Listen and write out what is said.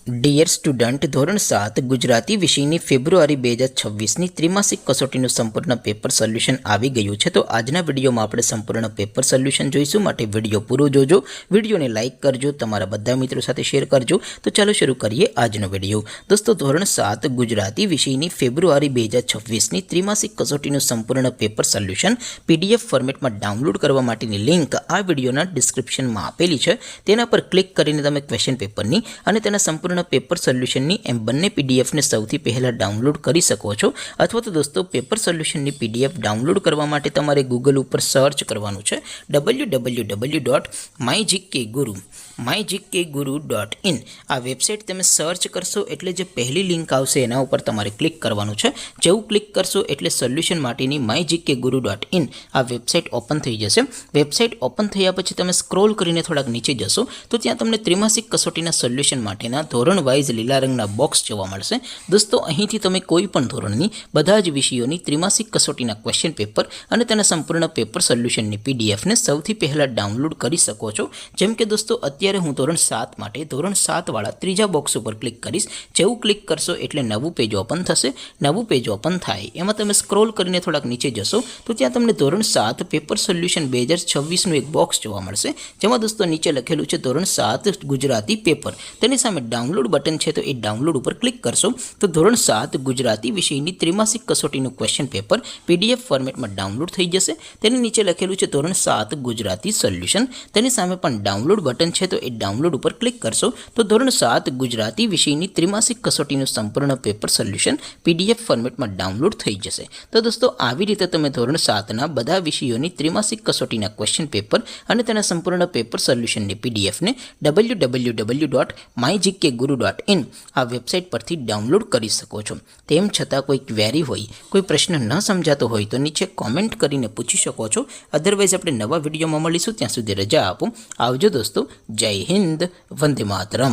Dear student, ધોરણ 7 ગુજરાતી વિષયની ફેબ્રુઆરી 2026ની ત્રિમાસિક કસોટીનું સંપૂર્ણ પેપર સોલ્યુશન આવી ગયું છે. તો આજના વિડીયોમાં આપણે સંપૂર્ણ પેપર સોલ્યુશન જોઈશું. માટે વિડીયો પૂરો જોજો, વિડીયોને લાઇક કરજો, તમારા બધા મિત્રો સાથે શેર કરજો. તો ચાલો શરૂ કરીએ આજનો વિડીયો. દોસ્તો, ધોરણ 7 ગુજરાતી વિષયની ફેબ્રુઆરી 2026ની ત્રિમાસિક કસોટીનું સંપૂર્ણ પેપર સોલ્યુશન PDF ફોર્મેટમાં ડાઉનલોડ કરવા માટેની લિંક આ વિડીયોના ડિસ્ક્રિપ્શનમાં આપેલી છે. તેના પર ક્લિક કરીને તમે ક્વેશ્ચન પેપરની અને તેના સંપૂર્ણ પેપર સોલ્યુશનની એમ બંને પીડીએફને સૌથી પહેલાં ડાઉનલોડ કરી શકો છો. અથવા તો દોસ્તો, પેપર સોલ્યુશનની PDF ડાઉનલોડ કરવા માટે તમારે ગૂગલ ઉપર સર્ચ કરવાનું છે www.mygkguru.in. આ વેબસાઇટ તમે સર્ચ કરશો એટલે જે પહેલી લિંક આવશે એના ઉપર તમારે ક્લિક કરવાનું છે. જેવું ક્લિક કરશો એટલે સોલ્યુશન માટેની mygkguru.in આ વેબસાઇટ ઓપન થઈ જશે. વેબસાઇટ ઓપન થયા પછી તમે સ્ક્રોલ કરીને થોડાક નીચે જશો તો ત્યાં તમને ત્રિમાસિક કસોટીના સોલ્યુશન માટેના ધોરણ વાઇઝ લીલા રંગના બોક્સ જોવા મળશે. દોસ્તો, અહીંથી તમે કોઈ પણ ધોરણની બધા જ વિષયોની ત્રિમાસિક કસોટીના ક્વેશ્ચન પેપર અને તેના સંપૂર્ણ પેપર સોલ્યુશનની પીડીએફને સૌથી પહેલાં ડાઉનલોડ કરી શકો છો. જેમ કે દોસ્તો, અત્યારે હું ધોરણ 7 માટે ધોરણ 7 વાળા ત્રીજા બોક્સ ઉપર ક્લિક કરીશ. જેવું ક્લિક કરશો એટલે નવું પેજ ઓપન થશે. નવું પેજ ઓપન થાય એમાં તમે સ્ક્રોલ કરીને થોડાક નીચે જશો તો ત્યાં તમને ધોરણ 7 પેપર સોલ્યુશન 2026નું એક બોક્સ જોવા મળશે. જેમાં દોસ્તો નીચે લખેલું છે ધોરણ 7 ગુજરાતી પેપર. તેની સામે ડાઉનલોડ બટન છે, તો એ ડાઉનલોડ ઉપર ક્લિક કરશો તો ધોરણ 7 ગુજરાતી વિષયની ત્રિમાસિક કસોટીનું ક્વેશ્ચન પેપર PDF ફોર્મેટમાં ડાઉનલોડ થઈ જશે. તેની નીચે લખેલું છે ધોરણ 7 ગુજરાતી સોલ્યુશન. તેની સામે પણ ડાઉનલોડ બટન છે, તો એ ડાઉનલોડ ઉપર ક્લિક કરશો તો ધોરણ 7 ગુજરાતી વિષયની ત્રિમાસિક કસોટીનું સંપૂર્ણ પેપર સોલ્યુશન PDF ફોર્મેટમાં ડાઉનલોડ થઈ જશે. તો દોસ્તો, આવી રીતે તમે ધોરણ 7ના બધા વિષયોની ત્રિમાસિક કસોટીના ક્વેશ્ચન પેપર અને તેના સંપૂર્ણ પેપર સોલ્યુશનની પીડીએફને www.mygkguru.in આ વેબસાઇટ પરથી ડાઉનલોડ કરી શકો છો. તેમ છતાં કોઈ ક્વેરી હોય, કોઈ પ્રશ્ન ન સમજાતો હોય તો નીચે કોમેન્ટ કરીને પૂછી શકો છો. અધરવાઇઝ આપણે નવા વિડીયોમાં મળીશું. ત્યાં સુધી રજા આપો. આવજો દોસ્તો. જય હિન્દ. વંદે માતરમ.